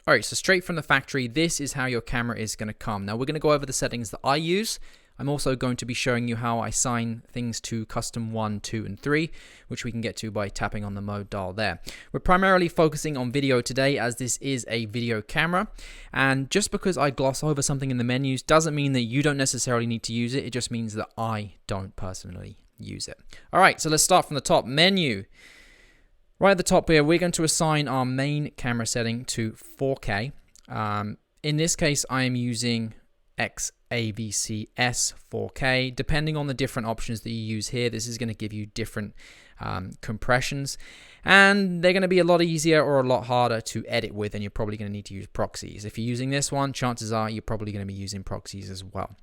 All right, so straight from the factory, this is how your camera is going to come. Now we're going to go over the settings that I use. I'm also going to be showing you how I assign things to custom 1, 2, and 3, which we can get to by tapping on the mode dial there. We're primarily focusing on video today as this is a video camera. And just because I gloss over something in the menus doesn't mean that you don't necessarily need to use it. It just means that I don't personally use it. All right, so let's start from the top. Menu. Right at the top here, we're going to assign our main camera setting to 4K. In this case, I am using XAVC S 4K. Depending on the different options that you use here, this is going to give you different compressions. And they're going to be a lot easier or a lot harder to edit with, and you're probably going to need to use proxies. If you're using this one, chances are you're probably going to be using proxies as well.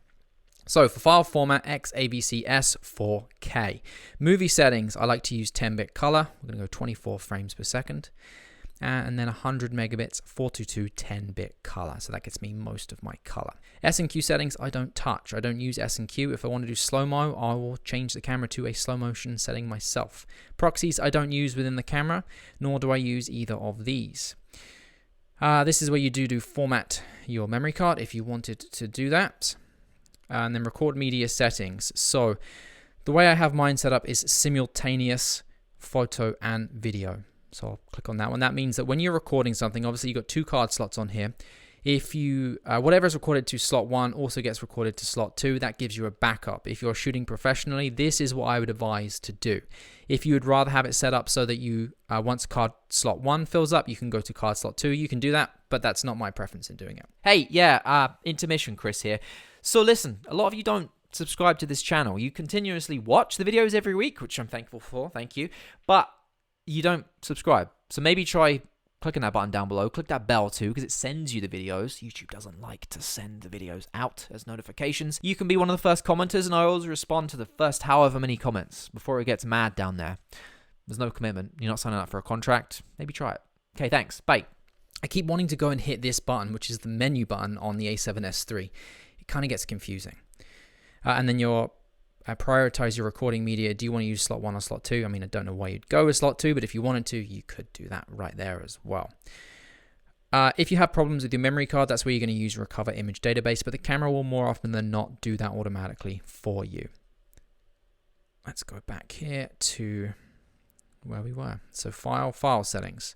So for file format, XAVC-S 4K. Movie settings, I like to use 10-bit color. We're going to go 24 frames per second. And then 100 megabits, 422 10-bit color. So that gets me most of my color. S&Q settings, I don't touch. I don't use S&Q. If I want to do slow-mo, I will change the camera to a slow motion setting myself. Proxies, I don't use within the camera, nor do I use either of these. This is where you do format your memory card if you wanted to do that. And then record media settings. So the way I have mine set up is simultaneous photo and video. So I'll click on that one. That means that when you're recording something, obviously you've got 2 card slots on here. If you, whatever is recorded to slot 1 also gets recorded to slot 2. That gives you a backup. If you're shooting professionally, this is what I would advise to do. If you would rather have it set up so that you, once card slot 1 fills up, you can go to card slot 2. You can do that, but that's not my preference in doing it. Hey, yeah, intermission, Chris here. So listen, a lot of you don't subscribe to this channel. You continuously watch the videos every week, which I'm thankful for, thank you. But you don't subscribe. So maybe try clicking that button down below. Click that bell too, because it sends you the videos. YouTube doesn't like to send the videos out as notifications. You can be one of the first commenters, and I always respond to the first however many comments before it gets mad down there. There's no commitment. You're not signing up for a contract. Maybe try it. Okay, thanks. Bye. I keep wanting to go and hit this button, which is the menu button on the A7S III. It kind of gets confusing. And then you're prioritize your recording media. Do you want to use slot 1 or slot 2? I mean, I don't know why you'd go with slot 2, but if you wanted to, you could do that right there as well. If you have problems with your memory card, that's where you're going to use recover image database, but the camera will more often than not do that automatically for you. Let's go back here to where we were. So file settings.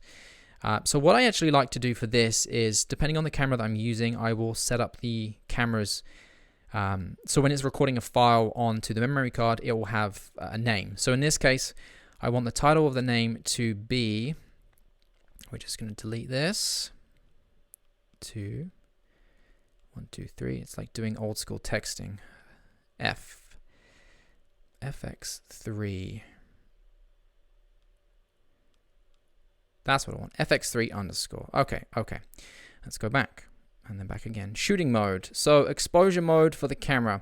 So what I actually like to do for this is, depending on the camera that I'm using, I will set up the camera's, so when it's recording a file onto the memory card, it will have a name. So in this case, I want the title of the name to be, we're just going to delete this, 2, 1, 2, 3. It's like doing old school texting. FX3. That's what I want. FX3 underscore. Okay. Let's go back. And then back again. Shooting mode. So exposure mode for the camera.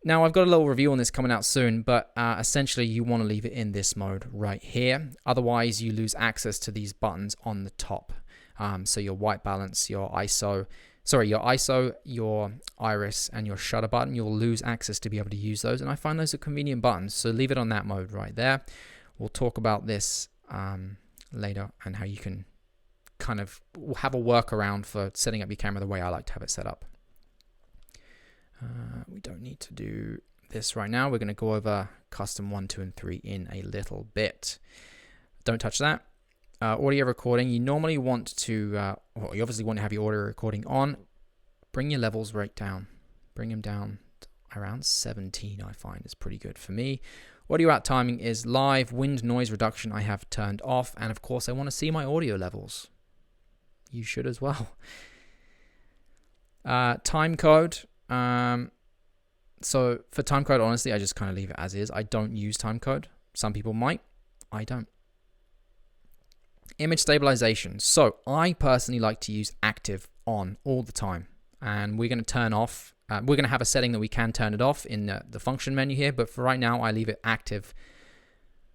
Now I've got a little review on this coming out soon, but essentially you want to leave it in this mode right here. Otherwise you lose access to these buttons on the top. So your white balance, your ISO, your iris, and your shutter button, you'll lose access to be able to use those. And I find those are convenient buttons. So leave it on that mode right there. We'll talk about this later and how you can kind of have a workaround for setting up your camera the way I like to have it set up. We don't need to do this right now. We're going to go over custom 1, 2, and 3 in a little bit. Don't touch that. Audio recording, you normally want to, well, you obviously want to have your audio recording on. Bring your levels right down. Bring them down around 17, I find is pretty good for me. Audio out timing is live. Wind noise reduction I have turned off. And of course, I want to see my audio levels. You should as well. Time code. So for time code, honestly, I just kind of leave it as is. I don't use time code. Some people might. I don't. Image stabilization. So I personally like to use active on all the time. And we're going to turn off. We're going to have a setting that we can turn it off in the function menu here. But for right now, I leave it active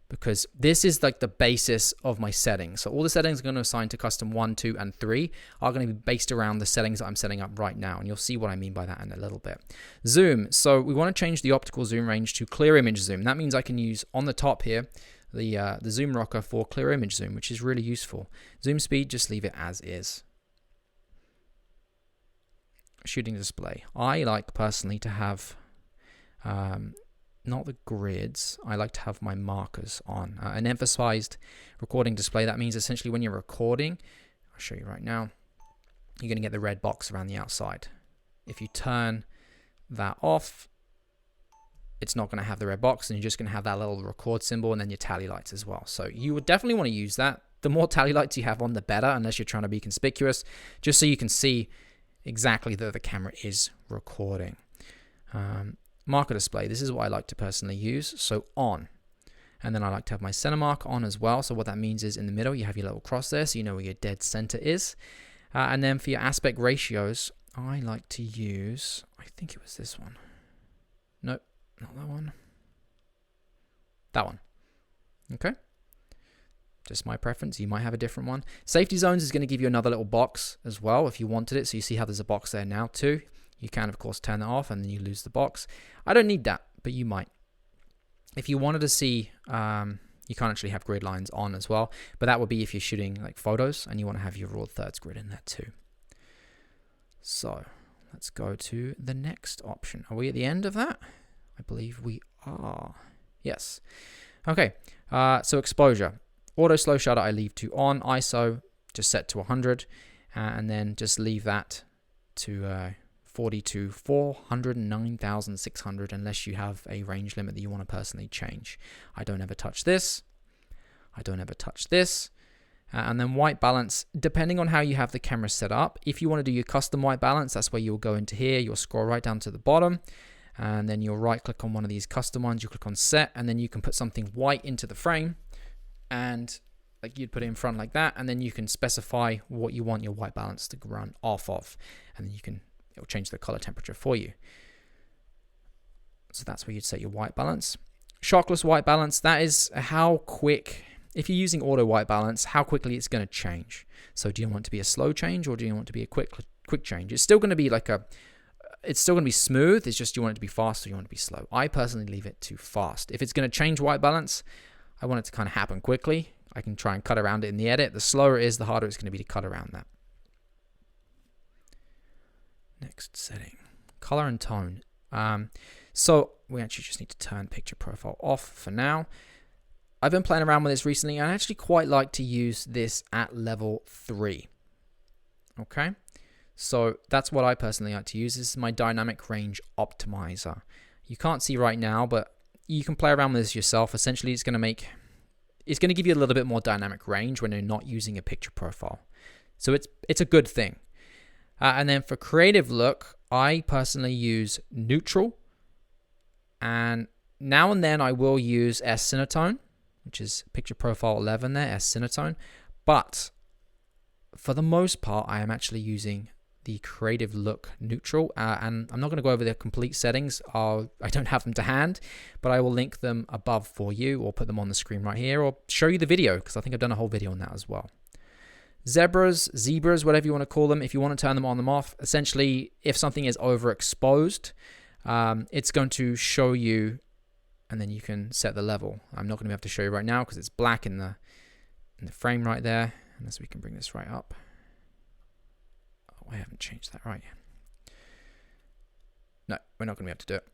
because this is like the basis of my settings. So all the settings I'm going to assign to custom 1, 2, and 3 are going to be based around the settings that I'm setting up right now. And you'll see what I mean by that in a little bit. Zoom. So we want to change the optical zoom range to clear image zoom. That means I can use on the top here the zoom rocker for clear image zoom, which is really useful. Zoom speed, just leave it as is. shooting display. I like personally to have not the grids. I like to have my markers on. An emphasized recording display, that means essentially when you're recording, I'll show you right now, you're going to get the red box around the outside. If you turn that off, it's not going to have the red box, and you're just going to have that little record symbol and then your tally lights as well. So you would definitely want to use that. The more tally lights you have on, the better, unless you're trying to be conspicuous, just so you can see exactly that the camera is recording. Marker display, this is what I like to personally use. So on, and then I like to have my center mark on as well. So what that means is in the middle, you have your little cross there, so you know where your dead center is. And then for your aspect ratios, I like to use, I think it was this one. Nope, not that one. That one. Okay. Just my preference. You might have a different one. Safety zones is going to give you another little box as well if you wanted it. So you see how there's a box there now too. You can, of course, turn that off and then you lose the box. I don't need that, but you might. If you wanted to see, you can't actually have grid lines on as well, but that would be if you're shooting like photos and you want to have your ruled thirds grid in there too. So let's go to the next option. Are we at the end of that? I believe we are. Yes. Okay. So exposure. Auto slow shutter I leave to on. ISO just set to 100, and then just leave that to 40 to 409,600 unless you have a range limit that you want to personally change. I don't ever touch this. I don't ever touch this. And then white balance, depending on how you have the camera set up. If you want to do your custom white balance, that's where you'll go into here. You'll scroll right down to the bottom, and then you'll right click on one of these custom ones. You click on set, and then you can put something white into the frame. And like you'd put it in front like that, and then you can specify what you want your white balance to run off of, and then it'll change the color temperature for you. So that's where you'd set your white balance. Shockless white balance, that is how quick, if you're using auto white balance, how quickly it's going to change. So do you want it to be a slow change, or do you want it to be a quick change? It's still going to be it's still going to be smooth. It's just you want it to be fast or you want it to be slow. I personally leave it to fast. If it's going to change white balance, I want it to kind of happen quickly. I can try and cut around it in the edit. The slower it is, the harder it's going to be to cut around that. Next setting, color and tone. So we actually just need to turn picture profile off for now. I've been playing around with this recently, and I actually quite like to use this at level 3. Okay, so that's what I personally like to use. This is my dynamic range optimizer. You can't see right now, but you can play around with this yourself. Essentially, it's going to give you a little bit more dynamic range when you're not using a picture profile. So it's a good thing. And then for creative look, I personally use neutral. And now and then I will use S-Cinetone, which is picture profile 11 there, S-Cinetone. But for the most part, I am actually using the creative look neutral, and I'm not going to go over the complete settings. I don't have them to hand, but I will link them above for you, or put them on the screen right here, or show you the video, because I think I've done a whole video on that as well. Zebras, whatever you want to call them, if you want to turn them on, them off, essentially if something is overexposed, it's going to show you, and then you can set the level. I'm not going to be able to show you right now because it's black in the frame right there, unless we can bring this right up. I haven't changed that right. No, we're not going to be able to do it.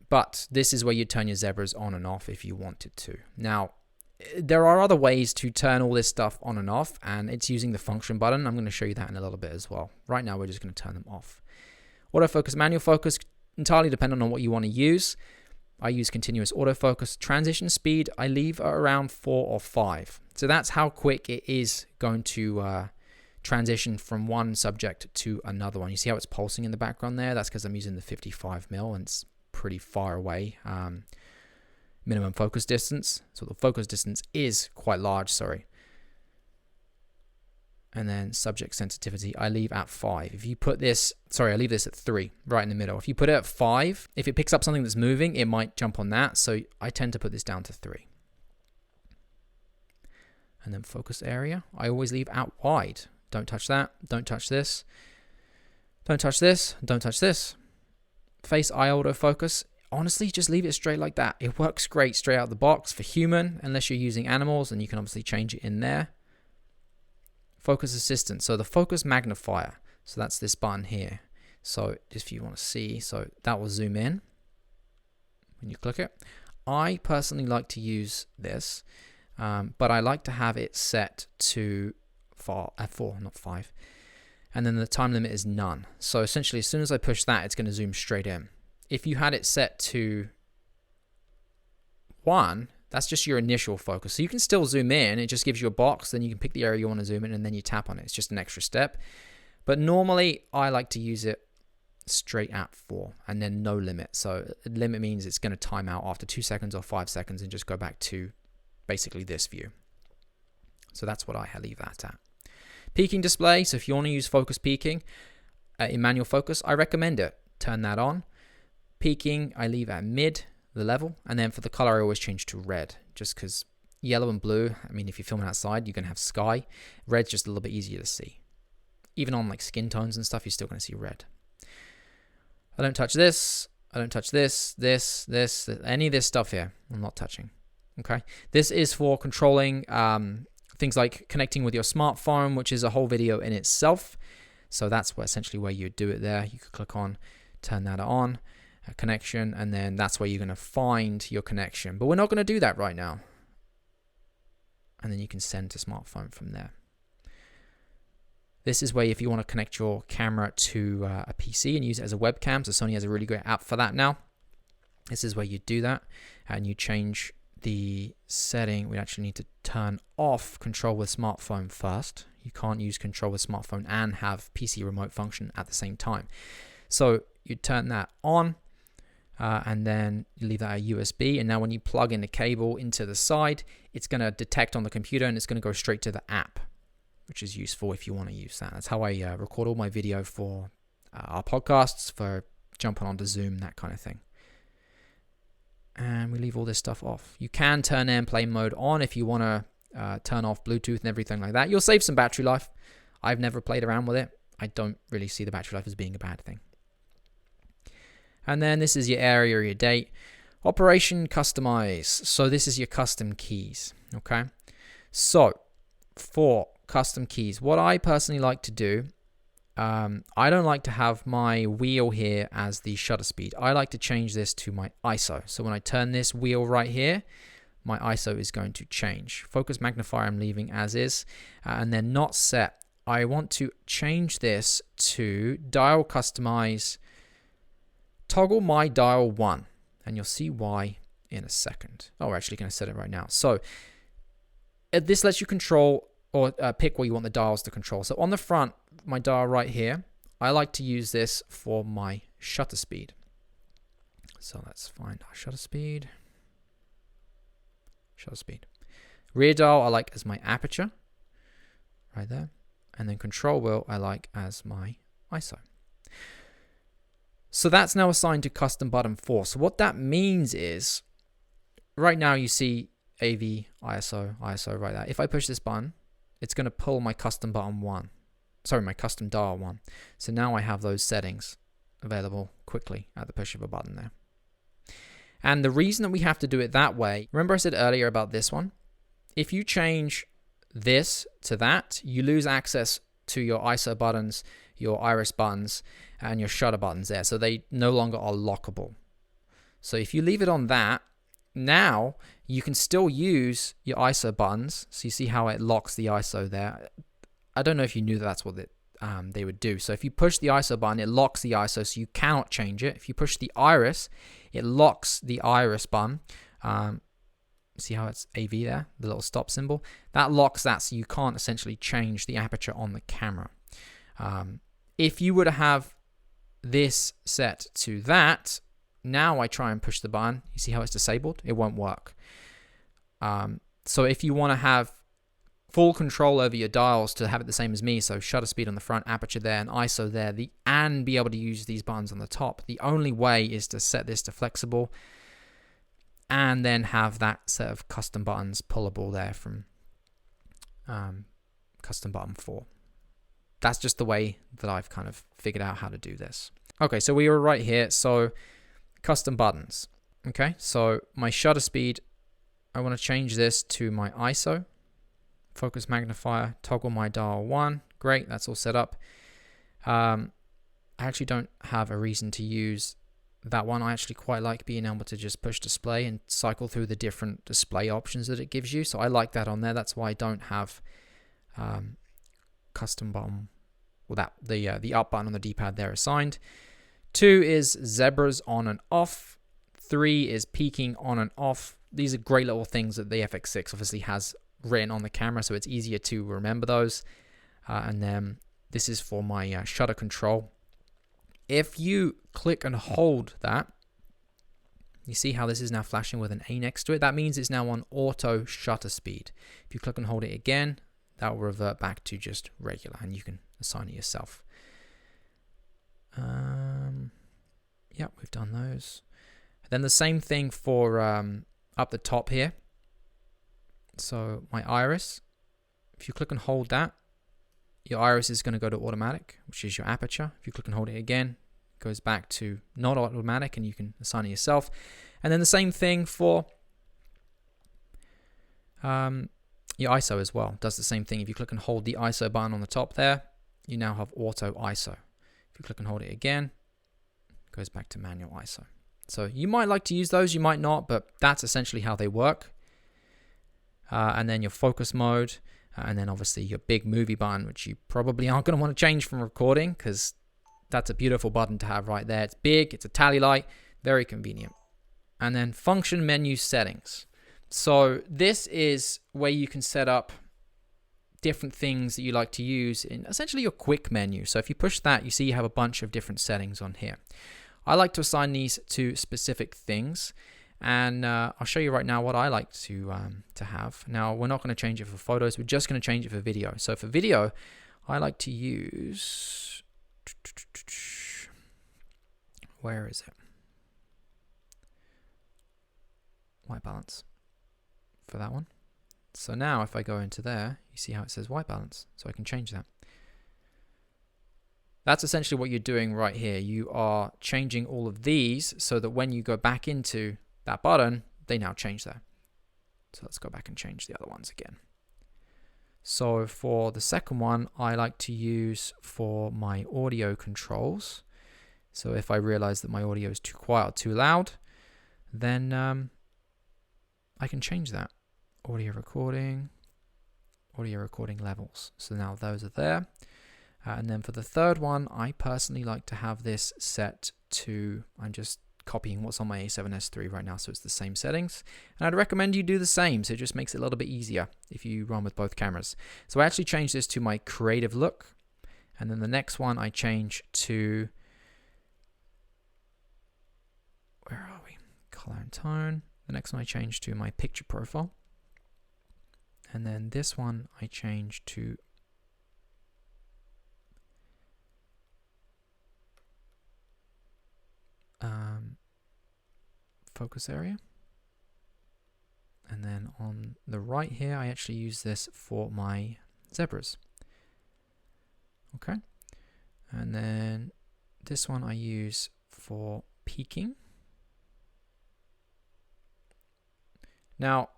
But this is where you turn your zebras on and off if you wanted to. Now, there are other ways to turn all this stuff on and off, and it's using the function button. I'm going to show you that in a little bit as well. Right now, we're just going to turn them off. Autofocus, manual focus, entirely dependent on what you want to use. I use continuous autofocus. Transition speed, I leave at around 4 or 5. So that's how quick it is going to transition from one subject to another one. You see how it's pulsing in the background there? That's because I'm using the 55mm, and it's pretty far away. Minimum focus distance. So the focus distance is quite large, sorry. And then subject sensitivity, I leave at 5. If you put this, I leave this at 3, right in the middle. If you put it at 5, if it picks up something that's moving, it might jump on that. So I tend to put this down to 3. And then focus area, I always leave out wide. Don't touch that. Don't touch this. Don't touch this. Don't touch this. Face eye autofocus. Honestly, just leave it straight like that. It works great straight out the box for human, unless you're using animals, and you can obviously change it in there. Focus assistant. So the focus magnifier. So that's this button here. So if you want to see, so that will zoom in when you click it. I personally like to use this, but I like to have it set to 4, not 5. And then the time limit is none. So essentially, as soon as I push that, it's going to zoom straight in. If you had it set to 1, that's just your initial focus. So you can still zoom in. It just gives you a box. Then you can pick the area you want to zoom in, and then you tap on it. It's just an extra step. But normally, I like to use it straight at 4 and then no limit. So limit means it's going to time out after 2 seconds or 5 seconds and just go back to basically this view. So that's what I leave that at. Peaking display. So if you want to use focus peaking in manual focus, I recommend it. Turn that on. Peaking, I leave at mid, the level. And then for the color, I always change to red, just because yellow and blue, I mean, if you're filming outside, you're going to have sky. Red's just a little bit easier to see. Even on like skin tones and stuff, you're still going to see red. I don't touch this. I don't touch this, any of this stuff here. I'm not touching. Okay. This is for controlling things like connecting with your smartphone, which is a whole video in itself. So that's essentially where you do it there. You could click on, turn that on, connection, and then that's where you're going to find your connection. But we're not going to do that right now. And then you can send to smartphone from there. This is where if you want to connect your camera to a PC and use it as a webcam, so Sony has a really great app for that now. This is where you do that, and you change the setting. We actually need to turn off control with smartphone first. You can't use control with smartphone and have PC remote function at the same time. So you turn that on, and then you leave that at USB. And now when you plug in the cable into the side, it's going to detect on the computer and it's going to go straight to the app, which is useful if you want to use that. That's how I record all my video for our podcasts, for jumping onto Zoom, that kind of thing. And we leave all this stuff off. You can turn airplane mode on if you want to turn off Bluetooth and everything like that. You'll save some battery life. I've never played around with it. I don't really see the battery life as being a bad thing. And then this is your area or your date. Operation customize. So this is your custom keys. Okay. So for custom keys, what I personally like to do, I don't like to have my wheel here as the shutter speed. I like to change this to my ISO. So when I turn this wheel right here, my ISO is going to change. Focus magnifier I'm leaving as is, and then not set. I want to change this to dial customize, toggle my dial 1, and you'll see why in a second. Oh, we're actually going to set it right now. So this lets you control or pick where you want the dials to control. So on the front, my dial right here, I like to use this for my shutter speed. So let's find our shutter speed. Shutter speed. Rear dial I like as my aperture, right there. And then control wheel I like as my ISO. So that's now assigned to custom button 4. So what that means is, right now you see AV, ISO, ISO right there. If I push this button, it's going to pull my custom button 1. Sorry, my custom dial 1. So now I have those settings available quickly at the push of a button there. And the reason that we have to do it that way, remember I said earlier about this one? If you change this to that, you lose access to your ISO buttons, your iris buttons, and your shutter buttons there. So they no longer are lockable. So if you leave it on that, now you can still use your ISO buttons. So you see how it locks the ISO there. I don't know if you knew that's what they would do. So if you push the ISO button, it locks the ISO, so you cannot change it. If you push the iris, it locks the iris button. See how it's AV there, the little stop symbol? That locks that, so you can't essentially change the aperture on the camera. If you were to have this set to that, now I try and push the button. You see how it's disabled? It won't work. So if you want to have full control over your dials to have it the same as me, so shutter speed on the front, aperture there, and ISO there, and be able to use these buttons on the top, the only way is to set this to flexible and then have that set of custom buttons pullable there from custom button 4. That's just the way that I've kind of figured out how to do this. Okay, so we were right here. So custom buttons. Okay, so my shutter speed, I want to change this to my ISO. Focus magnifier, toggle my dial 1. Great, that's all set up. I actually don't have a reason to use that one. I actually quite like being able to just push display and cycle through the different display options that it gives you. So I like that on there. That's why I don't have custom button, well, that the up button on the D-pad there assigned. 2 is zebras on and off. 3 is peaking on and off. These are great little things that the FX6 obviously has written on the camera, so it's easier to remember those. And then this is for my shutter control. If you click and hold that, you see how this is now flashing with an A next to it? That means it's now on auto shutter speed. If you click and hold it again, that will revert back to just regular, and you can assign it yourself. Yeah, we've done those. Then the same thing for up the top here. So my iris, if you click and hold that, your iris is going to go to automatic, which is your aperture. If you click and hold it again, it goes back to not automatic, and you can assign it yourself. And then the same thing for your ISO as well. It does the same thing. If you click and hold the ISO button on the top there, you now have auto ISO. If you click and hold it again, it goes back to manual ISO. So you might like to use those, you might not, but that's essentially how they work. And then your focus mode, and then obviously your big movie button, which you probably aren't going to want to change from recording, because that's a beautiful button to have right there. It's big, it's a tally light, very convenient. And then function menu settings. So this is where you can set up different things that you like to use in essentially your quick menu. So if you push that, you see you have a bunch of different settings on here. I like to assign these to specific things, and I'll show you right now what I like to have. Now, we're not going to change it for photos, we're just going to change it for video. So for video, I like to use, where is it? White balance for that one. So now if I go into there, you see how it says white balance, so I can change that. That's essentially what you're doing right here. You are changing all of these so that when you go back into that button, they now change there. So let's go back and change the other ones again. So for the second one, I like to use for my audio controls. So if I realize that my audio is too quiet or too loud, then I can change that. Audio recording levels. So now those are there. And then for the third one, I personally like to have this set to, I'm just copying what's on my A7S III right now, so it's the same settings. And I'd recommend you do the same, so it just makes it a little bit easier if you run with both cameras. So I actually changed this to my creative look. And then the next one I change to, where are we? Color and tone. The next one I change to my picture profile. And then this one I change to focus area. And then on the right here, I actually use this for my zebras. Okay. And then this one I use for peaking. Now,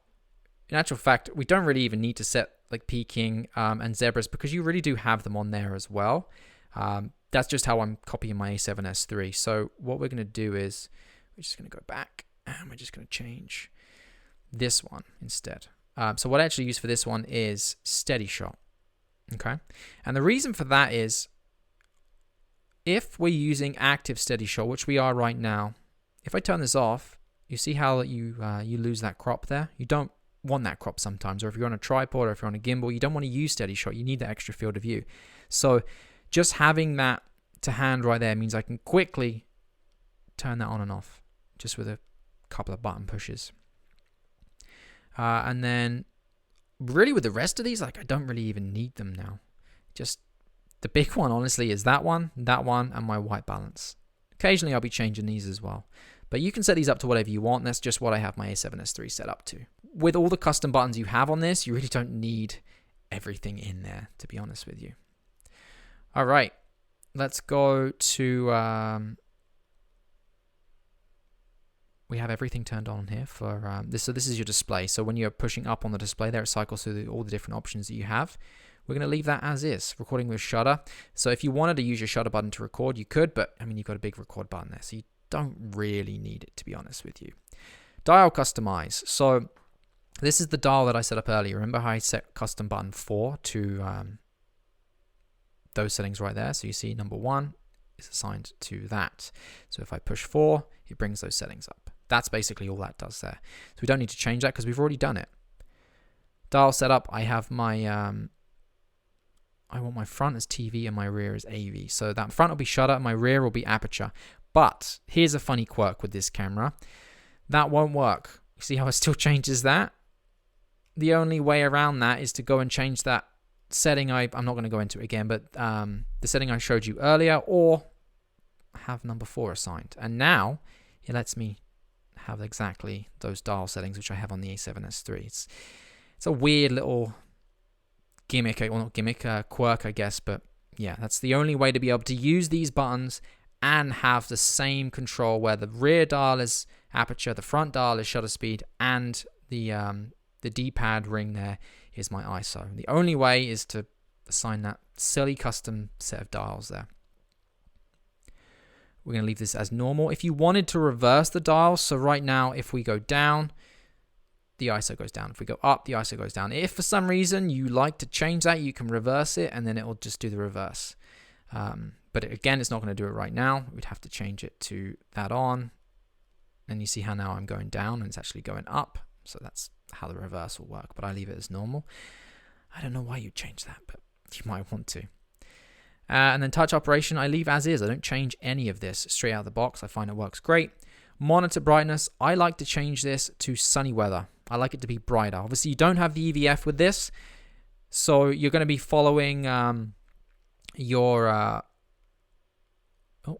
in actual fact, we don't really even need to set like peaking and zebras, because you really do have them on there as well. That's just how I'm copying my A7S III. So what we're going to do is we're just going to go back and we're just going to change this one instead. So what I actually use for this one is steady shot. Okay. And the reason for that is if we're using active steady shot, which we are right now, if I turn this off, you see how you lose that crop there? You don't want that crop sometimes, or if you're on a tripod or if you're on a gimbal, you don't want to use steady shot. You need that extra field of view. So just having that to hand right there means I can quickly turn that on and off just with a couple of button pushes. And then really with the rest of these, like I don't really even need them now. Just the big one, honestly, is that one, and my white balance. Occasionally I'll be changing these as well. But you can set these up to whatever you want. That's just what I have my A7S III set up to. With all the custom buttons you have on this, you really don't need everything in there, to be honest with you. All right, let's go to... we have everything turned on here for this. So this is your display. So when you're pushing up on the display there, it cycles through all the different options that you have. we're going to leave that as is, recording with shutter. So if you wanted to use your shutter button to record, you could, but I mean, you've got a big record button there, so you don't really need it, to be honest with you. Dial customize. So this is the dial that I set up earlier. Remember how I set custom button 4 to those settings right there? So you see number 1 is assigned to that. So if I push 4, it brings those settings up. That's basically all that does there. So we don't need to change that because we've already done it. Dial setup, I have my, I want my front as TV and my rear as AV. So that front will be shutter, my rear will be aperture. But here's a funny quirk with this camera. That won't work. You see how it still changes that? The only way around that is to go and change that setting. I'm not going to go into it again, but the setting I showed you earlier, or have number 4 assigned. And now it lets me have exactly those dial settings which I have on the A7S3. It's a weird little gimmick, well not gimmick, quirk I guess, but yeah, that's the only way to be able to use these buttons and have the same control where the rear dial is aperture, the front dial is shutter speed, and the D-pad ring there is my ISO. The only way is to assign that silly custom set of dials there. We're going to leave this as normal. If you wanted to reverse the dials, so right now if we go down, the ISO goes down. If we go up, the ISO goes down. If for some reason you like to change that, you can reverse it and then it will just do the reverse. But again, it's not going to do it right now. We'd have to change it to that on. And you see how now I'm going down and it's actually going up. So that's how the reverse will work, but I leave it as normal. I don't know why you'd change that, but you might want to. And then touch operation, I leave as is. I don't change any of this straight out of the box. I find it works great. Monitor brightness, I like to change this to sunny weather. I like it to be brighter. Obviously, you don't have the EVF with this, so you're going to be following your...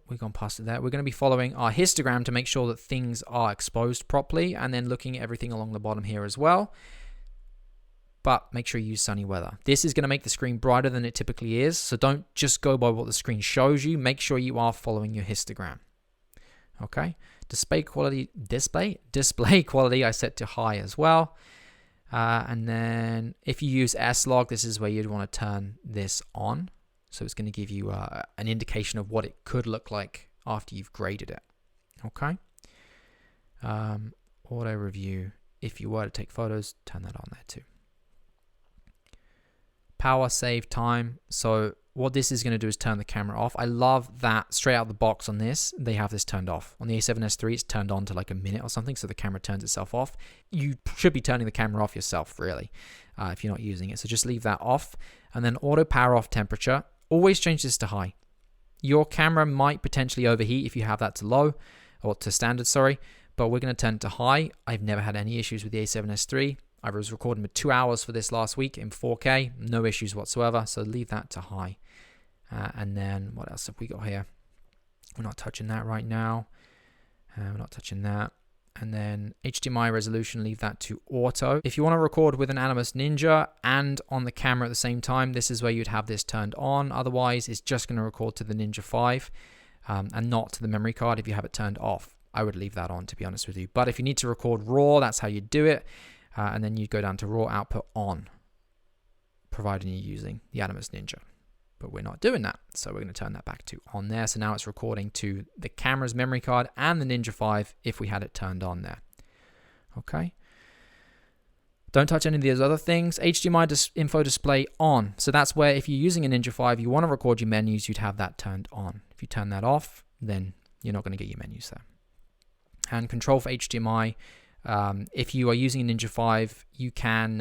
we've gone past it there. We're going to be following our histogram to make sure that things are exposed properly, and then looking at everything along the bottom here as well. But make sure you use sunny weather. This is going to make the screen brighter than it typically is, so don't just go by what the screen shows you. Make sure you are following your histogram. Okay. Display quality I set to high as well. And then if you use S-Log, this is where you'd want to turn this on. So it's going to give you an indication of what it could look like after you've graded it. Okay. Auto review. If you were to take photos, turn that on there too. Power save time. So what this is going to do is turn the camera off. I love that straight out of the box on this, they have this turned off. On the A7S3, it's turned on to like a minute or something, so the camera turns itself off. You should be turning the camera off yourself, really, if you're not using it. So just leave that off. And then auto power off temperature. Always change this to high. Your camera might potentially overheat if you have that to low, or to standard, sorry, but we're going to turn it to high. I've never had any issues with the A7S3. I was recording with 2 hours for this last week in 4K, no issues whatsoever, so leave that to high. And then what else have we got here? We're not touching that right now. We're not touching that. And then HDMI resolution, leave that to auto. If you want to record with an Animus Ninja and on the camera at the same time, this is where you'd have this turned on. Otherwise, it's just going to record to the Ninja 5 and not to the memory card if you have it turned off. I would leave that on, to be honest with you. But if you need to record RAW, that's how you do it. And then you go down to RAW output on, providing you're using the Animus Ninja. But we're not doing that, so we're going to turn that back to on there. So now it's recording to the camera's memory card and the Ninja 5 if we had it turned on there. Okay. Don't touch any of these other things. HDMI info display on. So that's where if you're using a Ninja 5, you want to record your menus, you'd have that turned on. If you turn that off, then you're not going to get your menus there. And control for HDMI. If you are using a Ninja 5, you can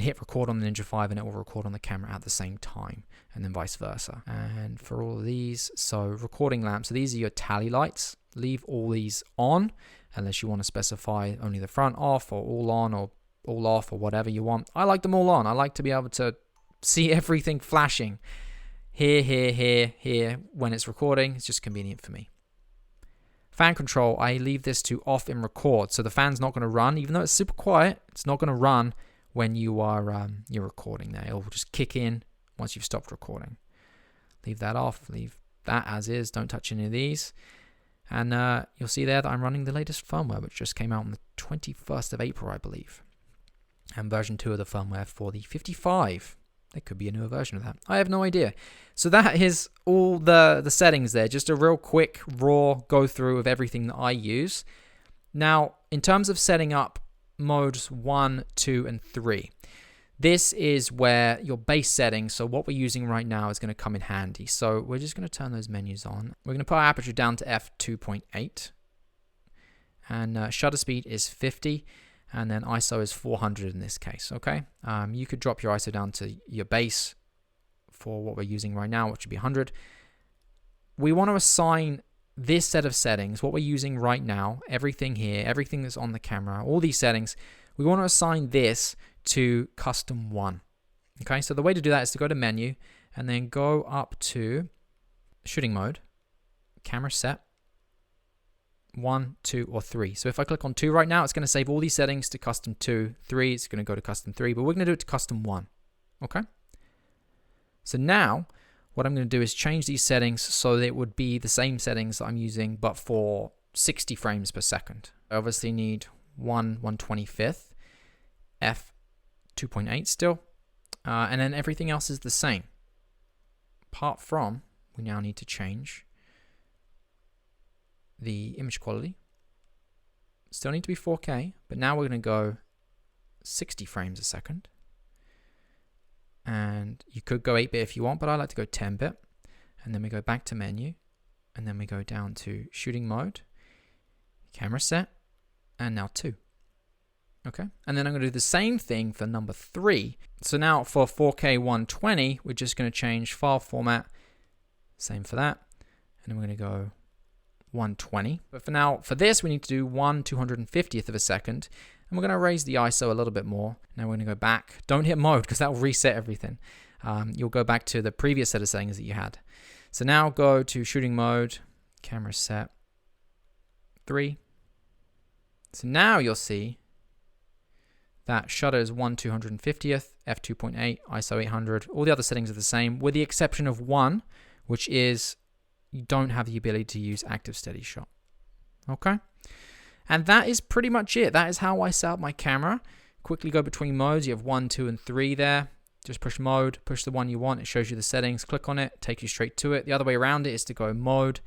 hit record on the Ninja 5 and it will record on the camera at the same time, and then vice versa. And for all of these, so recording lamps, so these are your tally lights. Leave all these on unless you want to specify only the front off or all on or all off or whatever you want. I like them all on. I like to be able to see everything flashing here, here, here, here when it's recording. It's just convenient for me. Fan control, I leave this to off in record. So the fan's not going to run, even though it's super quiet, it's not going to run when you are you're recording there. It'll just kick in once you've stopped recording. Leave that off, leave that as is, don't touch any of these. And you'll see there that I'm running the latest firmware, which just came out on the 21st of April, I believe. And version 2 of the firmware for the 55 There could be a newer version of that. I have no idea. So that is all the settings there. Just a real quick, raw go through of everything that I use. Now, in terms of setting up modes 1, 2, and 3, this is where your base settings, so what we're using right now, is going to come in handy. So we're just going to turn those menus on. We're going to put our aperture down to f2.8. And shutter speed is 50. And then ISO is 400 in this case, okay? You could drop your ISO down to your base for what we're using right now, which would be 100. We want to assign this set of settings, what we're using right now, everything here, everything that's on the camera, all these settings, we want to assign this to custom 1. Okay, so the way to do that is to go to menu and then go up to shooting mode, camera set, 1, 2, or 3. So if I click on 2 right now, it's going to save all these settings to custom 2, 3, it's going to go to custom 3, but we're going to do it to custom 1. Okay? So now, what I'm going to do is change these settings so that it would be the same settings that I'm using, but for 60 frames per second. I obviously need 1/125th, f2.8 still, and then everything else is the same. Apart from, we now need to change the image quality. Still need to be 4K, but now we're going to go 60 frames a second. And you could go 8-bit if you want, but I like to go 10-bit. And then we go back to menu, and then we go down to shooting mode, camera set, and now 2. Okay, and then I'm going to do the same thing for number 3. So now for 4K 120, we're just going to change file format, same for that, and then we're going to go 120. But for now, for this, we need to do 1/250th of a second, and we're going to raise the ISO a little bit more. Now we're going to go back. Don't hit mode because that will reset everything. You'll go back to the previous set of settings that you had. So now go to shooting mode, camera set, 3. So now you'll see that shutter is 1/250th, f2.8, ISO 800. All the other settings are the same, with the exception of one, which is you don't have the ability to use active steady shot. Okay? And that is pretty much it. That is how I set up my camera. Quickly go between modes. You have 1, 2, and 3 there. Just push mode, push the one you want. It shows you the settings. Click on it, take you straight to it. The other way around it is to go mode,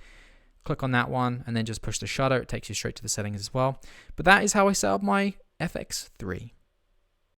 click on that one, and then just push the shutter. It takes you straight to the settings as well. But that is how I set up my FX3.